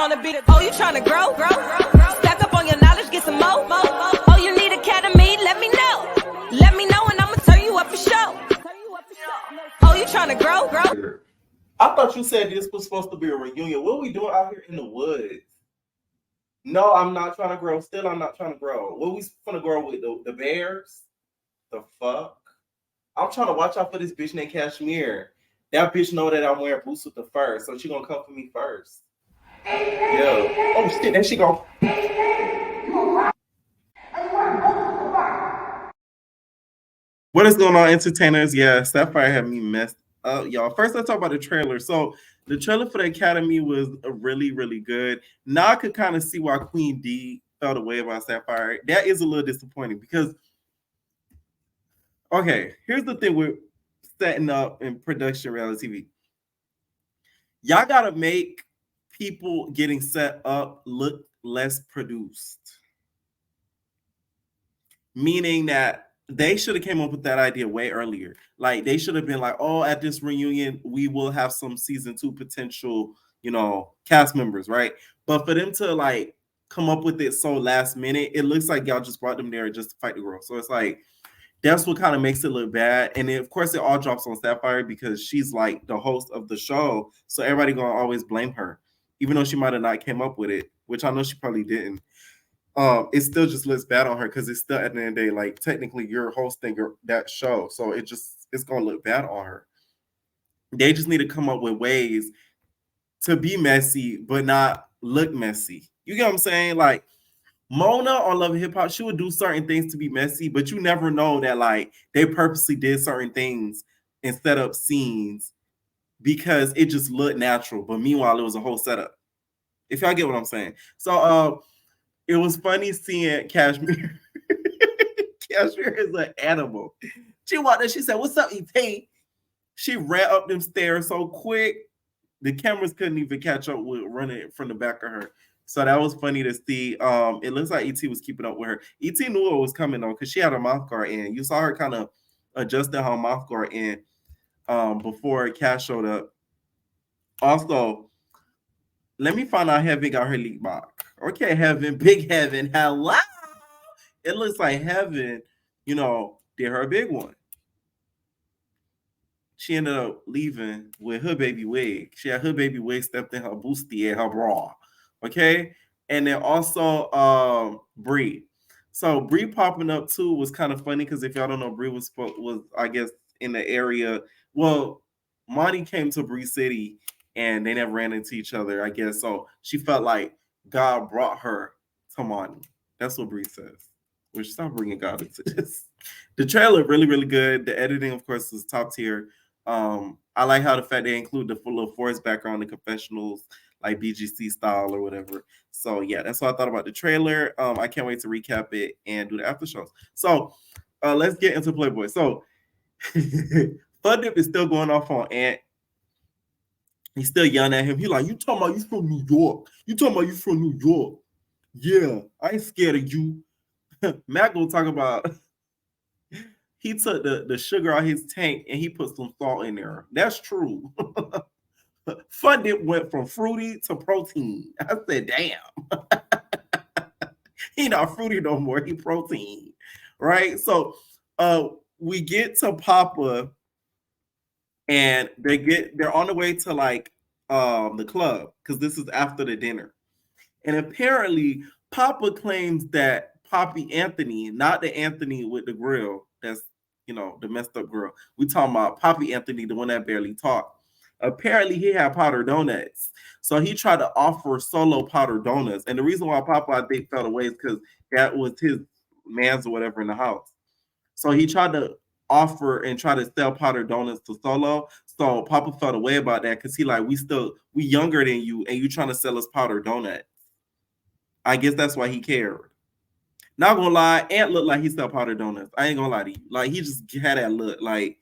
wanna be the. Oh, you trying to grow? Stack up on your knowledge, get some more. Oh, you need academy? Let me know. Let me know, and I'ma turn you up for show. Oh, you trying to grow? I thought you said this was supposed to be a reunion. What are we doing out here in the woods? No, I'm not trying to grow. Still, I'm not trying to grow. What we gonna grow with the bears? The fuck? I'm trying to watch out for this bitch named Kashmir. That bitch know that I'm wearing boots with the fur, so she gonna come for me first. Yeah. Oh shit, there she go. What is going on, entertainers? Yeah, Sapphire had me messed up, y'all. First, let's talk about the trailer. So, the trailer for the Academy was really, really good. Now I could kind of see why Queen D felt away about Sapphire. That is a little disappointing because, okay, here's the thing with setting up in production reality TV. Y'all gotta make people getting set up look less produced. Meaning that they should have came up with that idea way earlier. Like they should have been like, oh, at this reunion, we will have some season 2 potential, cast members, right? But for them to like come up with it so last minute, it looks like y'all just brought them there just to fight the girl. So it's like that's what kind of makes it look bad. And then, of course, it all drops on Sapphire because she's like the host of the show. So everybody gonna always blame her, even though she might have not came up with it, which I know she probably didn't. It still just looks bad on her because it's still at the end of the day, like technically you're hosting that show. So it's gonna look bad on her. They just need to come up with ways to be messy, but not look messy. You get what I'm saying? Like Mona on Love and Hip Hop, she would do certain things to be messy, but you never know that like they purposely did certain things and set up scenes because it just looked natural. But meanwhile, it was a whole setup. If y'all get what I'm saying. So it was funny seeing Kashmir. Kashmir is an animal. She walked in, she said, "What's up, E.T.?" She ran up them stairs so quick, the cameras couldn't even catch up with running from the back of her. So that was funny to see. It looks like E.T. was keeping up with her. E.T. knew what was coming though, because she had her mouth guard in. You saw her kind of adjusting her mouth guard in before Cash showed up. Also, let me find out Heaven got her leak box. Okay, Heaven, big Heaven, hello. It looks like Heaven, did her big one. She ended up leaving with her baby wig. She had her baby wig stepped in her boosty and her bra. Okay. And then also Bree. So Bree popping up too was kind of funny because if y'all don't know, Bree was I guess in the area. Well, Monty came to Bree City and they never ran into each other, I guess. So she felt like God brought her to Monty. That's what Bree says. Which stop bringing God into this. The trailer really, really good. The editing, of course, is top tier. I like how the fact they include the full little forest background, the confessionals, like BGC style or whatever. So yeah, that's what I thought about the trailer. I can't wait to recap it and do the after shows. So let's get into Playboy. So Fun Dip is still going off on Ant. He's still yelling at him. He like, you talking about you from New York? You talking about you from New York? Yeah, I ain't scared of you. Mac will talk about he took the sugar out his tank and he put some salt in there. That's true. Fun Dip went from fruity to protein. I said, damn. He not fruity no more. He protein. Right? So we get to Papa and they're on the way to like the club because this is after the dinner. And apparently Papa claims that Poppy Anthony, not the Anthony with the grill, that's the messed up girl. We talking about Poppy Anthony, the one that barely talked. Apparently he had powdered donuts. So he tried to offer solo powdered donuts. And the reason why Papa, I think, fell away is because that was his man's or whatever in the house. So he tried to offer and try to sell powdered donuts to Solo. So Papa felt away about that because he like, we younger than you and you trying to sell us powdered donuts. I guess that's why he cared. Not gonna lie, Ant looked like he sell powdered donuts. I ain't gonna lie to you. Like he just had that look, like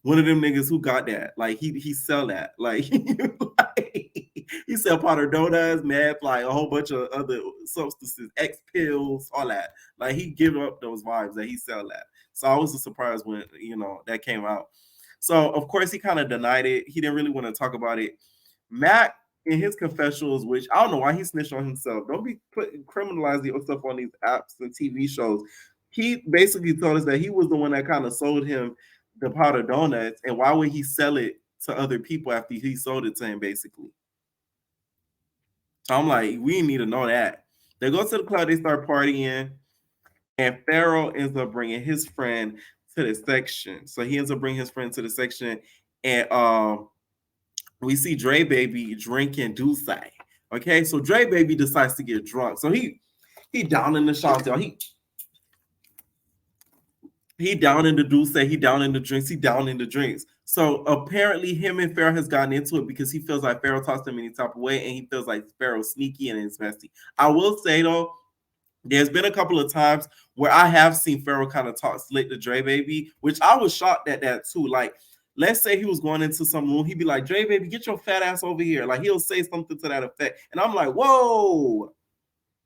one of them niggas who got that. Like he sell that. Like, he sell powdered donuts, meth, like a whole bunch of other substances, X pills, all that. Like he give up those vibes that he sell that. So I was surprised when that came out. So of course he kind of denied it. He didn't really want to talk about it. Mac in his confessionals, which I don't know why he snitched on himself. Don't be criminalizing yourself on these apps and TV shows. He basically told us that he was the one that kind of sold him the pot of donuts, and why would he sell it to other people after he sold it to him, basically? So I'm like, we need to know that. They go to the club, they start partying, and Pharaoh ends up bringing his friend to the section. So he ends up bringing his friend to the section, and we see Dre Baby drinking Douce. Okay, so Dre Baby decides to get drunk. So he down in the shots, y'all. He down in the Douce, he down in the drinks, he down in the drinks. So apparently him and Pharaoh has gotten into it because he feels like Pharaoh tossed him any type of way, and he feels like Pharaoh's sneaky and it's messy. I will say though, there's been a couple of times where I have seen Pharaoh kind of talk slick to Dre Baby, which I was shocked at that too. Like, let's say he was going into some room, he'd be like, Dre Baby, get your fat ass over here. Like, he'll say something to that effect. And I'm like, whoa,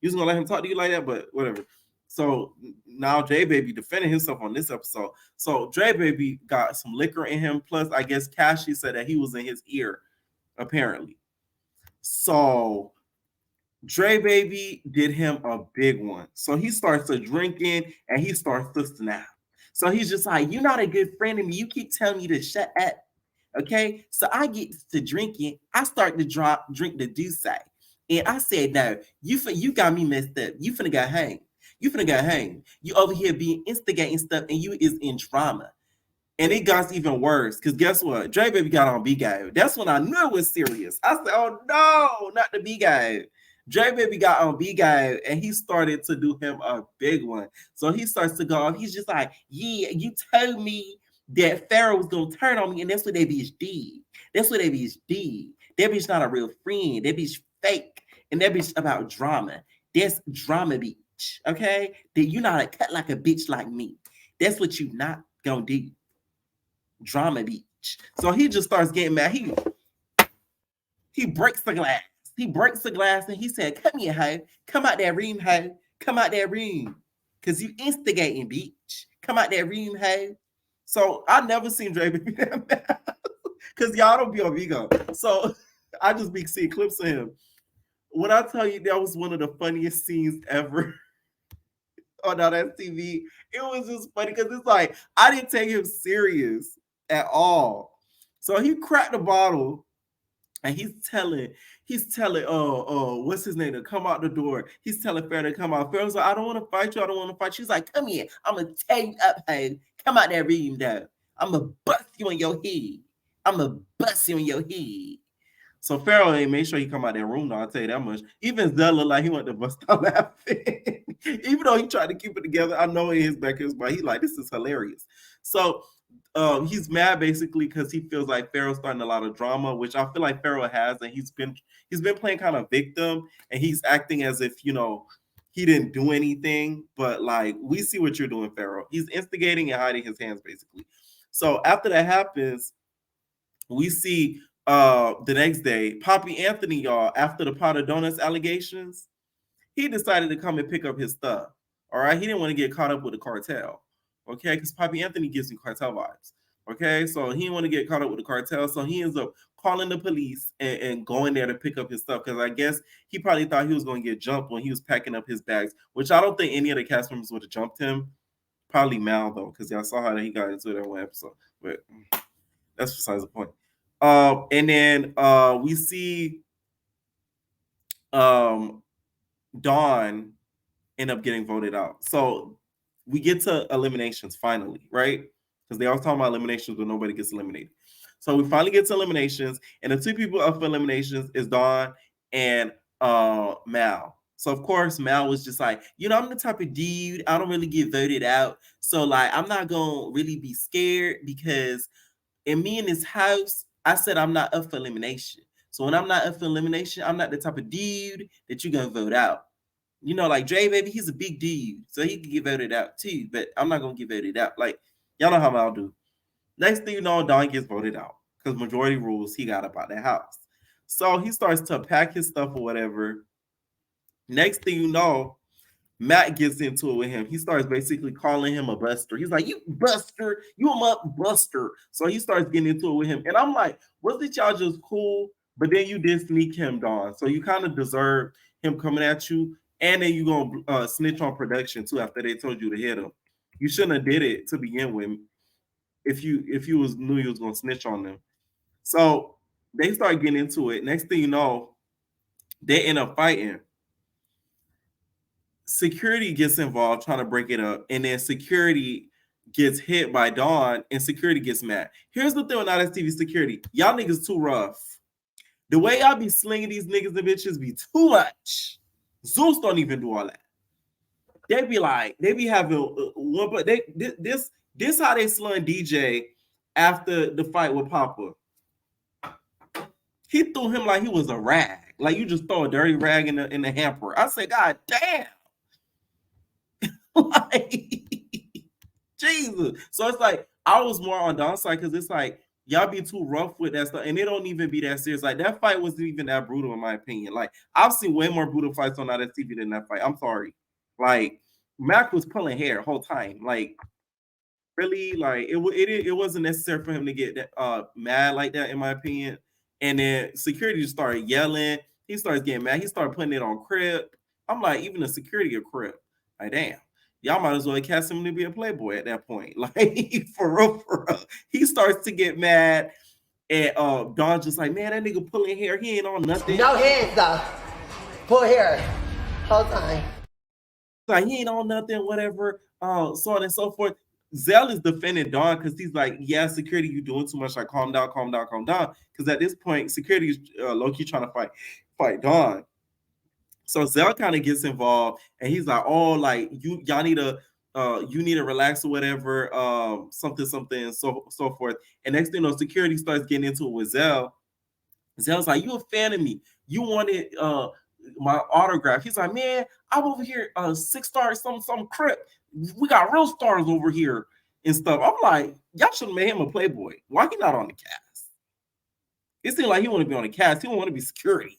you just gonna let him talk to you like that? But whatever. So now Dre Baby defending himself on this episode. So Dre Baby got some liquor in him. Plus, I guess Cashy said that he was in his ear, apparently. So Dre Baby did him a big one. So he starts to drinking and he starts to snap. So he's just like, you're not a good friend of me. You keep telling me to shut up. Okay. So I get to drinking. I start to drink the Douce. And I said, no, you got me messed up. You finna get hang. You finna get hang. You over here being instigating stuff and you is in drama. And it got even worse because guess what? Dre Baby got on B guy. That's when I knew it was serious. I said, oh no, not the B guy. Dre Baby got on B guy and he started to do him a big one. So he starts to go off. He's just like, yeah, you told me that Pharaoh was gonna turn on me, and that's what that bitch did. That's what that bitch did. That bitch not a real friend. That bitch fake. And that bitch about drama. That's drama bitch. Okay? That you not a cut like a bitch like me. That's what you not gonna do. Drama bitch. So he just starts getting mad. He breaks the glass. He breaks the glass and he said, come here, hoe. Come out that room, hoe. Come out that room. Cause you instigating, bitch. Come out that room, hoe. So I never seen Dre Baby that mad. Cause y'all don't be on Vigo. So I just be seeing clips of him. When I tell you that was one of the funniest scenes ever on that TV, it was just funny because it's like I didn't take him serious at all. So he cracked the bottle and he's telling, what's his name to come out the door. He's telling Pharaoh to come out. Pharaoh's like, I don't want to fight you. I don't want to fight you. She's like, come here. I'm gonna tear you up, hey. Come out there, reading that. I'm gonna bust you on your head. I'm gonna bust you on your head. So Pharaoh ain't made sure he come out that room. Though, I'll tell you that much. Even Zella looked like he went to bust out laughing. Even though he tried to keep it together, I know in his back of his mind, he's like, this is hilarious. So he's mad basically because he feels like Pharaoh's starting a lot of drama, which I feel like Pharaoh has, and he's been playing kind of victim, and he's acting as if he didn't do anything. But like we see what you're doing, Pharaoh. He's instigating and hiding his hands basically. So after that happens, we see the next day, Poppy Anthony, y'all, after the pot of donuts allegations, he decided to come and pick up his stuff. All right, he didn't want to get caught up with the cartel. Okay, because Poppy Anthony gives me cartel vibes. Okay, so he didn't want to get caught up with the cartel, so he ends up calling the police and going there to pick up his stuff because I guess he probably thought he was going to get jumped when he was packing up his bags, which I don't think any of the cast members would have jumped him. Probably Mal though, because y'all saw how he got into it in one episode. But that's besides the point. And then we see Dawn end up getting voted out. So we get to eliminations finally, right? Because they always talk about eliminations, but nobody gets eliminated. So we finally get to eliminations, and the two people up for eliminations is Dawn and Mal. So of course Mal was just like, I'm the type of dude, I don't really get voted out. So like I'm not gonna really be scared because in me in this house, I said I'm not up for elimination. So when I'm not up for elimination, I'm not the type of dude that you're gonna vote out. Like Dre Baby, he's a big dude, so he could get voted out too. But I'm not gonna get voted out. Like y'all know how I'll do. Next thing you know, Don gets voted out because majority rules. He got up out that house, so he starts to pack his stuff or whatever. Next thing you know, Matt gets into it with him. He starts basically calling him a buster. He's like, you buster, you a buster. So he starts getting into it with him. And I'm like, wasn't y'all just cool But then you did sneak him, Dawn. So you kind of deserve him coming at you, and then you gonna snitch on production too after they told you to hit him. You shouldn't have did it to begin with. If you was knew you was gonna snitch on them. So they start getting into it. Next thing you know, they end up fighting. Security gets involved trying to break it up, and then security gets hit by Dawn, and security gets mad. Here's the thing with Now TV security: y'all niggas too rough. The way y'all be slinging these niggas and bitches be too much. Zeus don't even do all that. They be like, they be having one, but this how they slung DJ after the fight with Papa. He threw him like he was a rag, like you just throw a dirty rag in the hamper. I say, God damn, like Jesus. So it's like I was more on Don's side because it's like y'all be too rough with that stuff, and it don't even be that serious. Like that fight wasn't even that brutal in my opinion. Like I've seen way more brutal fights on that TV than that fight. I'm sorry. Like Mac was pulling hair the whole time. Like really, like it wasn't necessary for him to get mad like that in my opinion. And then security just started yelling. He starts getting mad. He started putting it on Crip. I'm like, even the security of Crip. Like damn. Y'all might as well cast him to be a Playboy at that point. Like for real. He starts to get mad, and Don's just like, man, that nigga pulling hair, he ain't on nothing. No hands though. Pull hair. Whole time. Like he ain't on nothing, whatever. So on and so forth. Zell is defending Don because he's like, yeah, security, you doing too much. Like, calm down. Because at this point, security is low-key trying to fight Don. So Zell kind of gets involved, and he's like, "Oh, like y'all need to, you need to relax or whatever, something, and so forth." And next thing you know, security starts getting into it with Zell. Zell's like, "You a fan of me? You wanted my autograph?" He's like, "Man, I'm over here, 6 stars, some Crip. We got real stars over here and stuff." I'm like, y'all should have made him a Playboy. Why he not on the cast? It seemed like he want to be on the cast. He don't want to be security.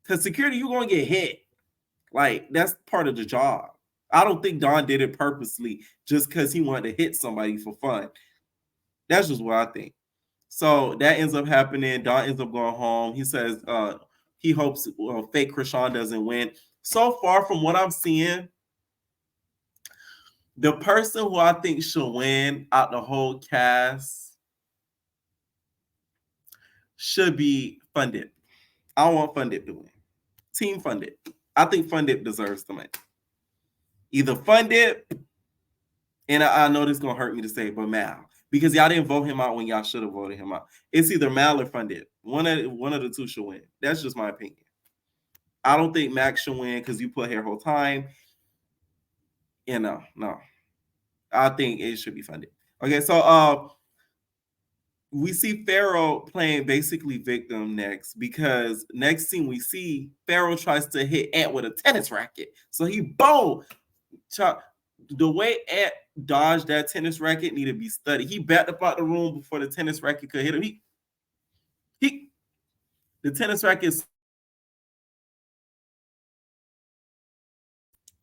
Because security, you're going to get hit. Like, that's part of the job. I don't think Don did it purposely just because he wanted to hit somebody for fun. That's just what I think. So that ends up happening. Don ends up going home. He says he hopes fake Krishan doesn't win. So far from what I'm seeing, the person who I think should win out the whole cast should be Fundit. I don't want Fundit to win. Team Fundit. I think Fundit deserves the money. Either Fundit, and I know this is gonna hurt me to say, but Mal, because y'all didn't vote him out when y'all should have voted him out. It's either Mal or Fundit. One of the two should win. That's just my opinion. I don't think Max should win because you put here whole time. No. I think it should be Fundit. Okay, so we see Pharaoh playing basically victim next because next scene we see Pharaoh tries to hit Ant with a tennis racket. So he the way Ant dodged that tennis racket need to be studied. He backed up out the room before the tennis racket could hit him. The tennis racket.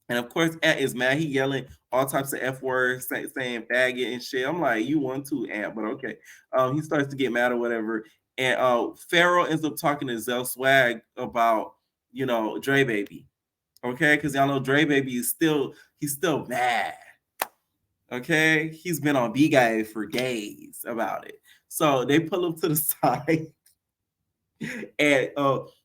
And of course, Ant is mad. He yelling all types of F words, saying faggot and shit. I'm like, you want to, Ant, but okay. He starts to get mad or whatever. And Pharaoh ends up talking to Zell Swag about, Dre Baby. Okay, because y'all know Dre Baby is still mad. Okay, he's been on B Guy for days about it. So they pull him to the side. And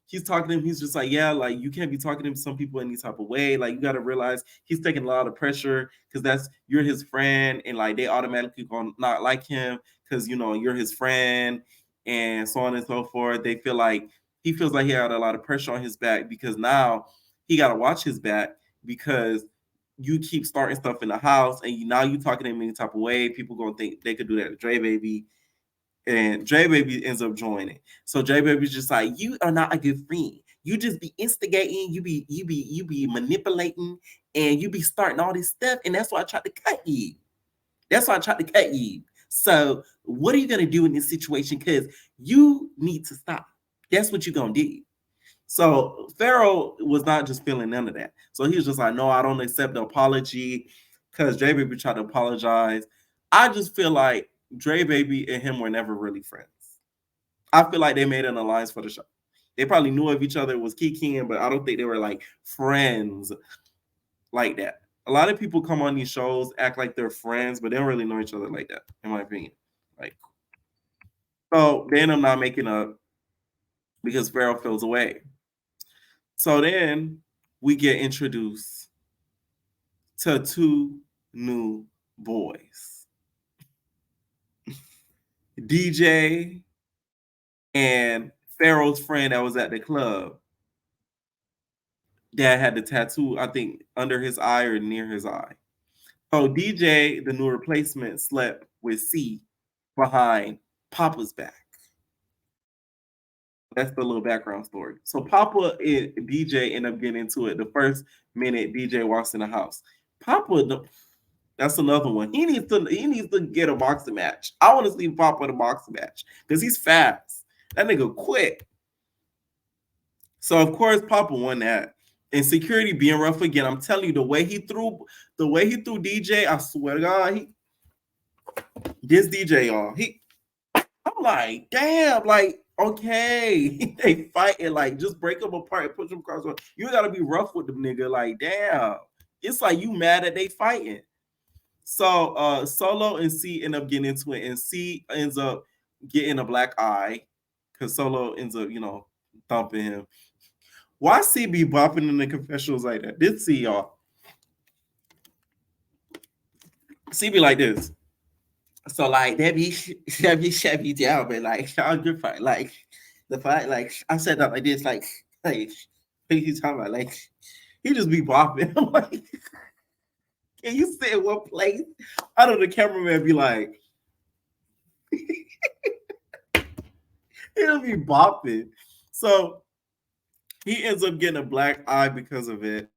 he's talking to him. He's just like, yeah, like you can't be talking to some people in any type of way. Like you got to realize he's taking a lot of pressure because you're his friend, and like they automatically gonna not like him because you're his friend, and so on and so forth. He feels like he had a lot of pressure on his back because now he got to watch his back because you keep starting stuff in the house, and now you talking to him any type of way. People gonna think they could do that to Dre Baby. And Dre Baby ends up joining. So Dre Baby's just like, you are not a good friend. You just be instigating, you be manipulating, and you be starting all this stuff. And that's why I tried to cut you. So what are you gonna do in this situation? Because you need to stop. That's what you're gonna do. So Pharaoh was not just feeling none of that. So he was just like, no, I don't accept the apology because Dre Baby tried to apologize. I just feel like Dre Baby and him were never really friends. I feel like they made an alliance for the show. They probably knew of each other, was kikiing, but I don't think they were like friends like that. A lot of people come on these shows, act like they're friends, but they don't really know each other like that, in my opinion. Like, so they end up not making up because Pharaoh feels away. So then we get introduced to two new boys, DJ and Pharaoh's friend that was at the club that had the tattoo, I think, under his eye or near his eye. So DJ, the new replacement, slept with C behind Papa's back. That's the little background story. So Papa and DJ end up getting into it the first minute DJ walks in the house. Papa, that's another one. He needs to get a boxing match. I want to see Papa in a boxing match because he's fast. That nigga quick. So of course Papa won that. And security being rough again. I'm telling you, the way he threw DJ, I swear to God, this DJ, y'all. I'm like, damn, like, okay, they fighting, like, just break them apart and push them across. You gotta be rough with them, nigga. Like, damn, it's like you mad that they fighting. So Solo and C end up getting into it, and C ends up getting a black eye because Solo ends up, thumping him. Why C be bopping in the confessionals like that? This C, y'all. C be like this. So like that be shut me down, but like y'all good fight. Like the fight, like I said that like this, like he's talking about, like he just be bopping. I'm like, can you say what place? I know the cameraman be like, he'll be bopping. So he ends up getting a black eye because of it.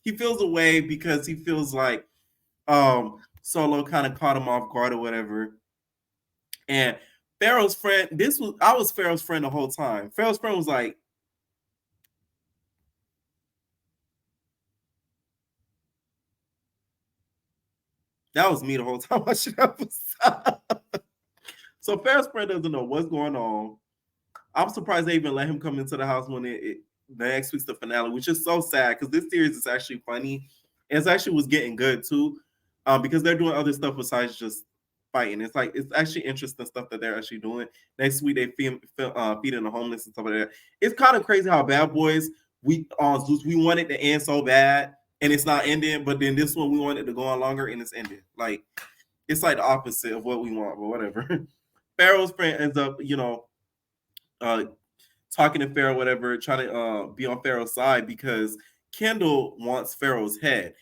He feels away because he feels like Solo kind of caught him off guard or whatever. And Pharaoh's friend, I was Pharaoh's friend the whole time. Pharaoh's friend was like, that was me the whole time I should have. So Pharaoh's friend doesn't know what's going on. I'm surprised they even let him come into the house when the next week's the finale, which is so sad because this series is actually funny. It actually was getting good too, because they're doing other stuff besides just fighting. It's like it's actually interesting stuff that they're actually doing. Next week they feeding the homeless and stuff like that. It's kind of crazy how Bad Boys we wanted to end so bad and it's not ending, but then this one we wanted to go on longer and it's ended. Like it's like the opposite of what we want, but whatever. Pharaoh's friend ends up, talking to Pharaoh, whatever, trying to be on Pharaoh's side because Kendall wants Pharaoh's head.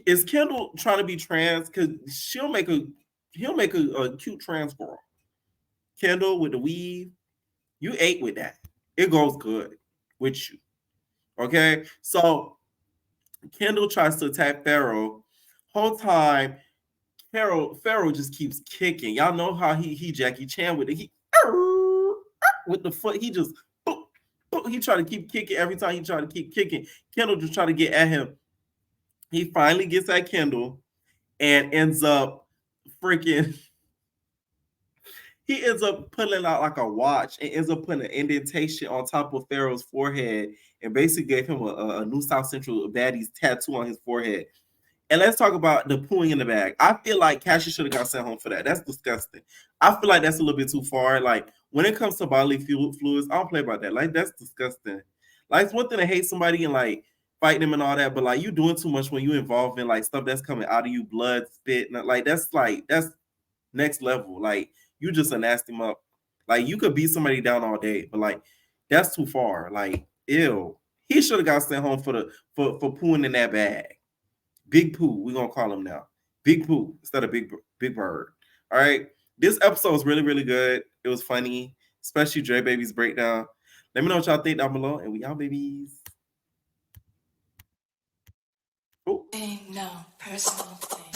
Is Kendall trying to be trans? Because he'll make a cute trans girl. Kendall with the weave, you ate with that. It goes good with you. Okay, so Kendall tries to attack Pharaoh. Whole time, Pharaoh just keeps kicking. Y'all know how he Jackie Chan with it. With the foot, he just he tried to keep kicking every time he tried to keep kicking. Kendall just tried to get at him. He finally gets at Kendall and ends up freaking. He ends up pulling out like a watch and ends up putting an indentation on top of Pharaoh's forehead and basically gave him a New South Central baddies tattoo on his forehead. And let's talk about the pooing in the bag. I feel like Cassie should have got sent home for that. That's disgusting. I feel like that's a little bit too far. Like when it comes to bodily fluids, I don't play about that. Like that's disgusting. Like it's one thing to hate somebody and like fight them and all that, but like you doing too much when you involved in like stuff that's coming out of you, blood, spit, and like that's next level. Like you just a nasty muck. Like you could beat somebody down all day, but like that's too far. Like ew. He should have got sent home for pooing in that bag. Big Pooh, we're gonna call him now. Big Pooh instead of Big Bird. All right. This episode was really, really good. It was funny, especially Dre Baby's breakdown. Let me know what y'all think down below, and we out, babies. Oh. Ain't no personal thing.